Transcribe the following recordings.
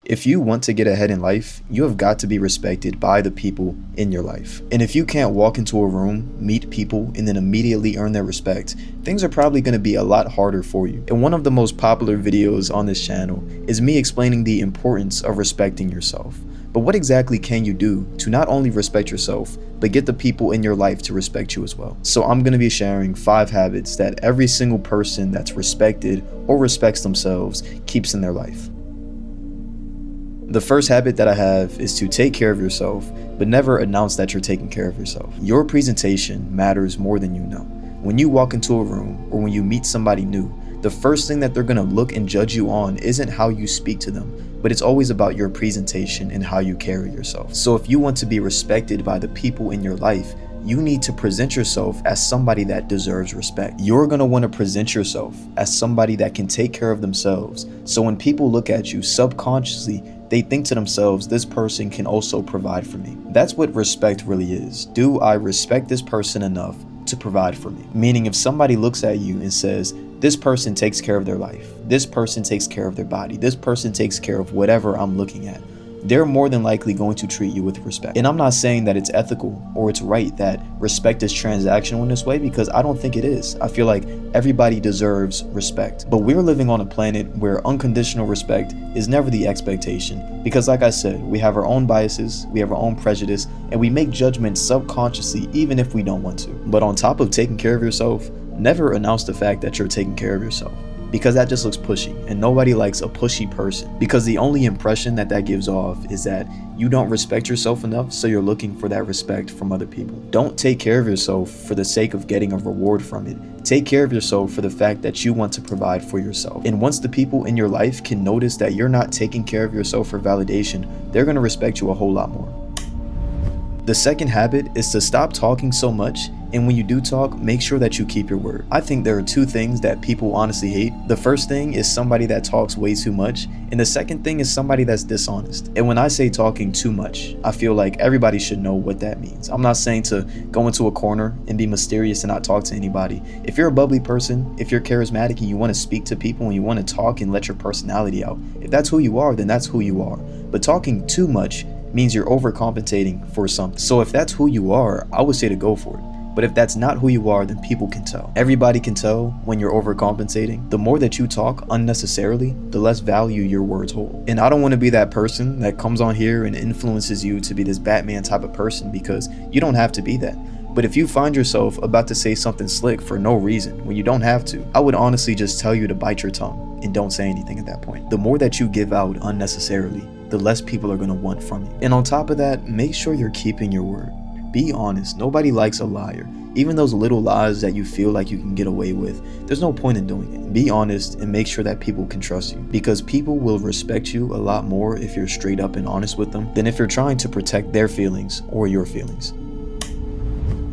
If you want to get ahead in life, you have got to be respected by the people in your life. And if you can't walk into a room, meet people, and then immediately earn their respect, things are probably going to be a lot harder for you. And one of the most popular videos on this channel is me explaining the importance of respecting yourself. But what exactly can you do to not only respect yourself, but get the people in your life to respect you as well? So I'm going to be sharing 5 habits that every single person that's respected or respects themselves keeps in their life. The first habit that I have is to take care of yourself, but never announce that you're taking care of yourself. Your presentation matters more than you know. When you walk into a room or when you meet somebody new, the first thing that they're going to look and judge you on isn't how you speak to them, but it's always about your presentation and how you carry yourself. So if you want to be respected by the people in your life, you need to present yourself as somebody that deserves respect. You're going to want to present yourself as somebody that can take care of themselves. So when people look at you subconsciously, they think to themselves, this person can also provide for me. That's what respect really is. Do I respect this person enough to provide for me? Meaning if somebody looks at you and says, this person takes care of their life, this person takes care of their body, this person takes care of whatever I'm looking at, they're more than likely going to treat you with respect. And I'm not saying that it's ethical or it's right that respect is transactional in this way, because I don't think it is. I feel like everybody deserves respect. But we're living on a planet where unconditional respect is never the expectation, because like I said, we have our own biases, we have our own prejudice, and we make judgments subconsciously even if we don't want to. But on top of taking care of yourself, never announce the fact that you're taking care of yourself, because that just looks pushy, and nobody likes a pushy person, because the only impression that that gives off is that you don't respect yourself enough, so you're looking for that respect from other people. Don't take care of yourself for the sake of getting a reward from it. Take care of yourself for the fact that you want to provide for yourself. And once the people in your life can notice that you're not taking care of yourself for validation, they're going to respect you a whole lot more. The second habit is to stop talking so much, and when you do talk, make sure that you keep your word. I think there are 2 things that people honestly hate. The first thing is somebody that talks way too much, and the second thing is somebody that's dishonest. And when I say talking too much, I feel like everybody should know what that means. I'm not saying to go into a corner and be mysterious and not talk to anybody. If you're a bubbly person, if you're charismatic and you want to speak to people and you want to talk and let your personality out, if that's who you are, then that's who you are. But talking too much means you're overcompensating for something. So if that's who you are, I would say to go for it. But if that's not who you are, then people can tell. Everybody can tell when you're overcompensating. The more that you talk unnecessarily, the less value your words hold. And I don't want to be that person that comes on here and influences you to be this Batman type of person, because you don't have to be that. But if you find yourself about to say something slick for no reason, when you don't have to, I would honestly just tell you to bite your tongue and don't say anything at that point. The more that you give out unnecessarily, the less people are going to want from you. And on top of that, make sure you're keeping your word. Be honest. Nobody likes a liar. Even those little lies that you feel like you can get away with, there's no point in doing it. Be honest and make sure that people can trust you, because people will respect you a lot more if you're straight up and honest with them than if you're trying to protect their feelings or your feelings.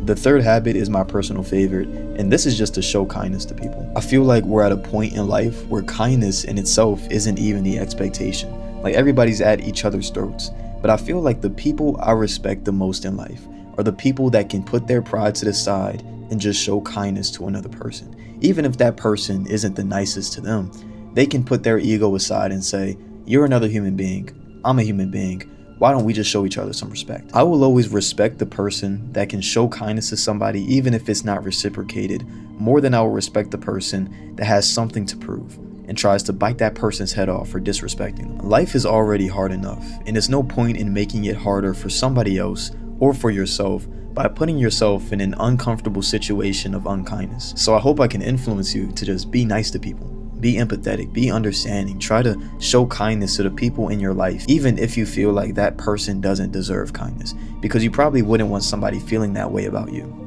The third habit is my personal favorite, and this is just to show kindness to people. I feel like we're at a point in life where kindness in itself isn't even the expectation. Like, everybody's at each other's throats. But I feel like the people I respect the most in life are the people that can put their pride to the side and just show kindness to another person. Even if that person isn't the nicest to them, they can put their ego aside and say, you're another human being, I'm a human being, why don't we just show each other some respect? I will always respect the person that can show kindness to somebody even if it's not reciprocated, more than I will respect the person that has something to prove and tries to bite that person's head off for disrespecting them. Life is already hard enough, and there's no point in making it harder for somebody else or for yourself by putting yourself in an uncomfortable situation of unkindness. So I hope I can influence you to just be nice to people. Be empathetic, be understanding, try to show kindness to the people in your life, even if you feel like that person doesn't deserve kindness, because you probably wouldn't want somebody feeling that way about you.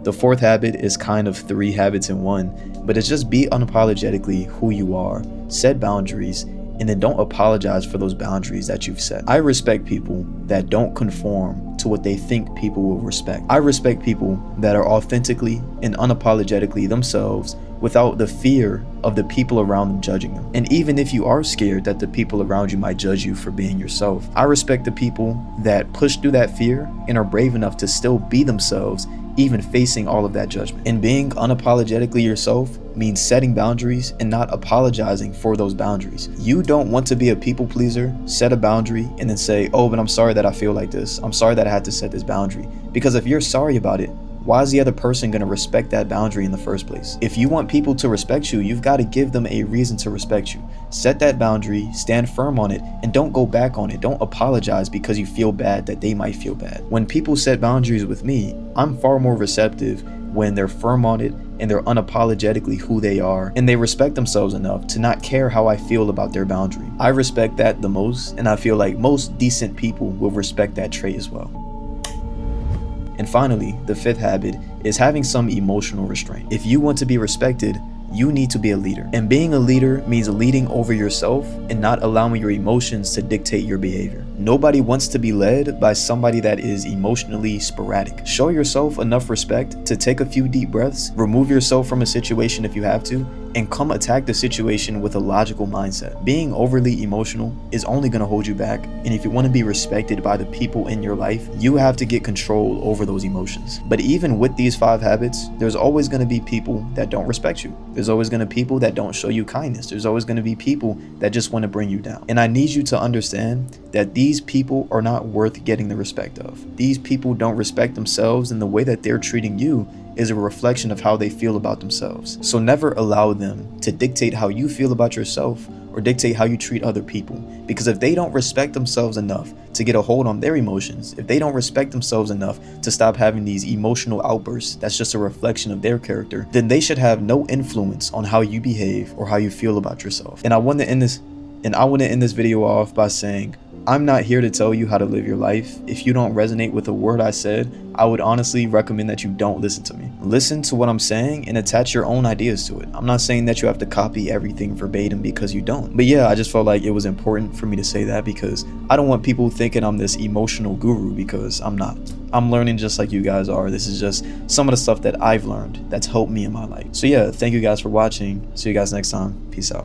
The fourth habit is kind of 3 habits in one, but it's just be unapologetically who you are, set boundaries, and then don't apologize for those boundaries that you've set. I respect people that don't conform to what they think people will respect. I respect people that are authentically and unapologetically themselves without the fear of the people around them judging them. And even if you are scared that the people around you might judge you for being yourself, I respect the people that push through that fear and are brave enough to still be themselves, even facing all of that judgment. And being unapologetically yourself means setting boundaries and not apologizing for those boundaries. You don't want to be a people pleaser, set a boundary, and then say, oh, but I'm sorry that I feel like this. I'm sorry that I had to set this boundary. Because if you're sorry about it, why is the other person going to respect that boundary in the first place? If you want people to respect you, you've got to give them a reason to respect you. Set that boundary, stand firm on it, and don't go back on it. Don't apologize because you feel bad that they might feel bad. When people set boundaries with me, I'm far more receptive when they're firm on it and they're unapologetically who they are and they respect themselves enough to not care how I feel about their boundary. I respect that the most, and I feel like most decent people will respect that trait as well. And finally, the fifth habit is having some emotional restraint. If you want to be respected, you need to be a leader. And being a leader means leading over yourself and not allowing your emotions to dictate your behavior. Nobody wants to be led by somebody that is emotionally sporadic. Show yourself enough respect to take a few deep breaths, remove yourself from a situation if you have to, and come attack the situation with a logical mindset. Being overly emotional is only going to hold you back, and if you want to be respected by the people in your life, you have to get control over those emotions. But even with these 5 habits, there's always going to be people that don't respect you. There's always going to be people that don't show you kindness. There's always going to be people that just want to bring you down. And I need you to understand that these people are not worth getting the respect of. These people don't respect themselves, and the way that they're treating you is a reflection of how they feel about themselves. So never allow them to dictate how you feel about yourself or dictate how you treat other people. Because if they don't respect themselves enough to get a hold on their emotions, if they don't respect themselves enough to stop having these emotional outbursts, that's just a reflection of their character, then they should have no influence on how you behave or how you feel about yourself. And I want to end this video off by saying, I'm not here to tell you how to live your life. If you don't resonate with a word I said, I would honestly recommend that you don't listen to me. Listen to what I'm saying and attach your own ideas to it. I'm not saying that you have to copy everything verbatim because you don't. But yeah, I just felt like it was important for me to say that because I don't want people thinking I'm this emotional guru, because I'm not. I'm learning just like you guys are. This is just some of the stuff that I've learned that's helped me in my life. So yeah, thank you guys for watching. See you guys next time. Peace out.